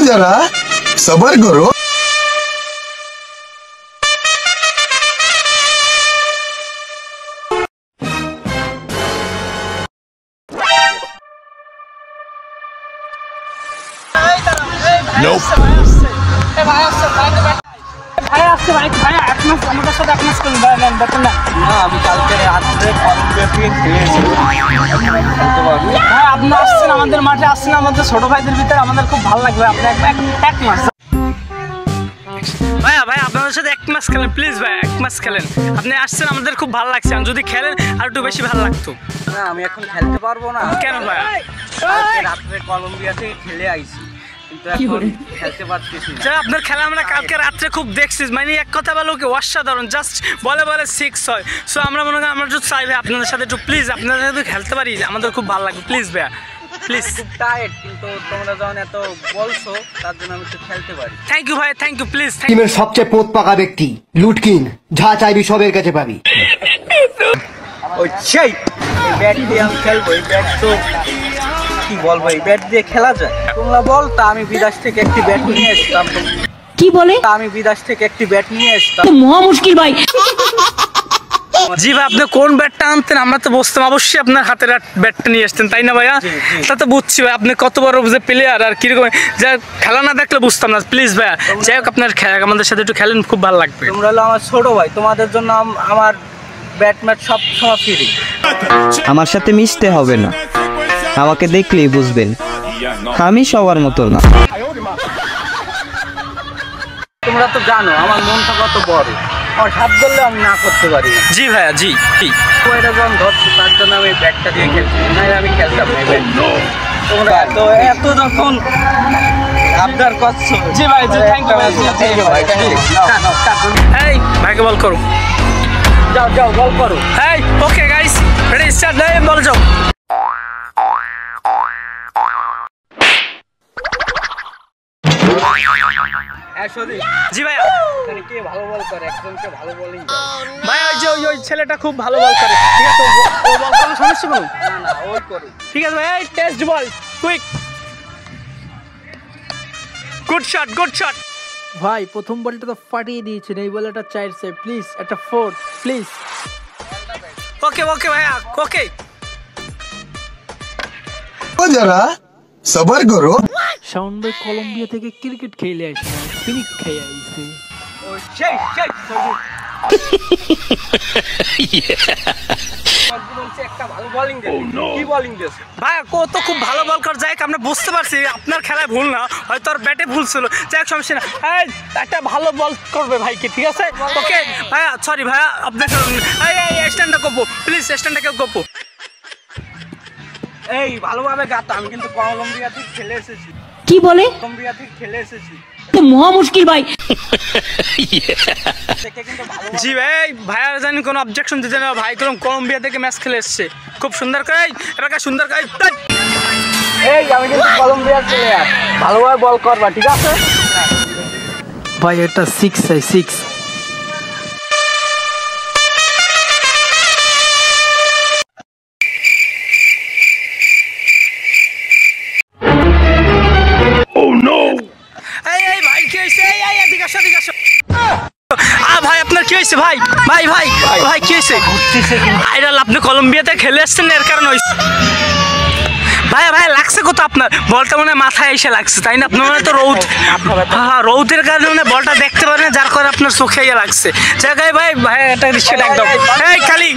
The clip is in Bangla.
जरा सबर करो। আমি কালকে রাত্রে কলম্বিয়া থেকে আপনি আসছেন আমাদের মাঠে, আসছেন আমাদের ছোট ভাইদের ভিতরে, আমাদের খুব ভালো লাগবে। আপনি এক মাস ভাইয়া ভাই আপনাদের সাথে এক মাস খেলেন প্লিজ ভাই, এক মাস খেলেন। আপনি আসছেন আমাদের খুব ভালো লাগছে, যদি খেলেন আর একটু বেশি ভালো লাগতো। না আমি এখন খেলতে পারবো না। কেন ভাইয়া? রাত্রে কলম্বিয়া থেকে খেলে আইছি, আপনার খেলা আমরা কালকে রাত্রে খুব দেখছি, মানে এক কথা বলো কি অসাধারণ, জাস্ট বলে 6 হয়। সো আমরা মনে করি আমরা যদি চাই ভাই আপনাদের সাথে একটু প্লিজ আপনাদের সাথে খেলতে পারি, আমাদের খুব ভালো লাগবে প্লিজ ভাইয়া প্লিজ। খুব টায়ার্ড, কিন্তু তোমরা যখন এত বলছো তার জন্য আমি একটু খেলতে পারি। থ্যাংক ইউ ভাই, থ্যাংক ইউ প্লিজ। টিমের সবচেয়ে পোত পাকা ব্যক্তি লুট কিং, যা চাইবি সবের কাছে পাবি। ওই সেই ব্যাট দিয়ে আমি খেলবো, এই ব্যাট তো কি বলবো, এই ব্যাট দিয়ে খেলা যায়? তোমরা বল তা আমি বিদেশ থেকে একটি ব্যাট নিয়ে আসতাম। কি বলে? আমি বিদেশ থেকে একটি ব্যাট নিয়ে আসতাম। মহা মুশকিল ভাই। জি ভাই আপনি কোন ব্যাটটা আনতেন আমরা তো বুঝতাম, অবশ্যই আপনার হাতের ব্যাটটা নিয়ে আসতেন তাই না ভাইয়া? তা তো বুঝছি ভাই আপনি কত বড় যে প্লেয়ার, আর কিরকম যা খেলা না দেখলে বুঝতাম না। প্লিজ ভাইয়া যাই হোক আপনার আমাদের সাথে একটু খেলেন, খুব ভালো লাগবে। তোমরা হলো আমার ছোট ভাই, তোমাদের জন্য আমার ব্যাট ম্যাট সব সময় ফ্রি। আমার সাথে মিশতে হবে না, আমাকে দেখলেই বুঝবেন আমি সবার মতো না। তোমরা তো জানো আমার মনটা কত বড়, আমার হাত ধরলে আমি না করতে পারি। জি ভাইয়া জি ঠিক, ওইটা যখন ধরছি তার জন্য আমি ব্যাটটা দিয়ে খেলছি, না আমি খেলতাম না। তোমরা তো এত যখন আবদার করছো। জি ভাই জি থ্যাংক ইউ ভাই। এই ভাইকে বল করো, যাও যাও বল করো। এই ওকে গাইস রেডি স্টার্ট, এই বল যাও। জি ভাইয়া কে ভালো বল করে? একজনকে ভালো বলিং ভাই, ওই ছেলেটা খুব ভালো বল করে, ঠিক আছে? ও বল করলে সমস্যা কোনো? না না ওই করে। ঠিক আছে ভাই, এই test ball quick, good shot good shot. ভাই প্রথম বলটা তো ফাটিয়ে দিয়েছেন, এই বলটা চাইছে প্লিজ একটা 4 প্লিজ। ওকে ওকে ভাইয়া ওকে। जरा सबर करो। শাওন ভাই কলম্বিয়া থেকে ক্রিকেট খেলে আসে, ফিনিক খেয়ে আইছে। ও সেই সেই একটা ভালো বোলিং দেন। কি বোলিং দিয়েছে ভাই? কত খুব ভালো বল কর যায়, আমরা বুঝতে পারছি আপনার খেলায় ভুল না, হয়তো আর ব্যাটে ভুল ছিল, যাই হোক সমস্যা না। এই একটা ভালো বল করবে ভাইকে, ঠিক আছে? ওকে ভাইয়া সরি ভাইয়া আপনার এই স্ট্যান্ডটা কোপো প্লিজ, স্ট্যান্ডটাকে কোপো। এই ভালোভাবে গাতো, আমি কিন্তু কলম্বিয়া থেকে খেলে এসেছি। কি বলে? কলম্বিয়া থেকে খেলে এসেছি, মহা মুশকিল ভাই। জি ভাই ভাইয়া জানি কোনো অবজেকশন দিতে না, ভাই কলম্বিয়া থেকে ম্যাচ খেলে এসছে খুব সুন্দর করে। এবার সুন্দর করে এই আমি কিন্তু কলম্বিয়ার প্লেয়ার, ভালোভাবে বল করবা ঠিক আছে ভাই? এটা 6 চাই 6। ভাই আপনার কি হয়েছে ভাই? ভাই ভাই ভাই কি হয়েছে? আপনি কলম্বিয়াতে খেলে আসছেন এর কারণে ভাই ভাই লাগছে কত আপনার? বলটা মনে মাথায় এসে লাগছে তাই না? আপনার মানে তো রৌদ, হ্যাঁ রৌদের কারণে বলটা দেখতে পারেন, যার কারণে আপনার চোখে লাগছে। জায়গায় ভাই ভাই এটা দৃশ্যটা একদম এই খালি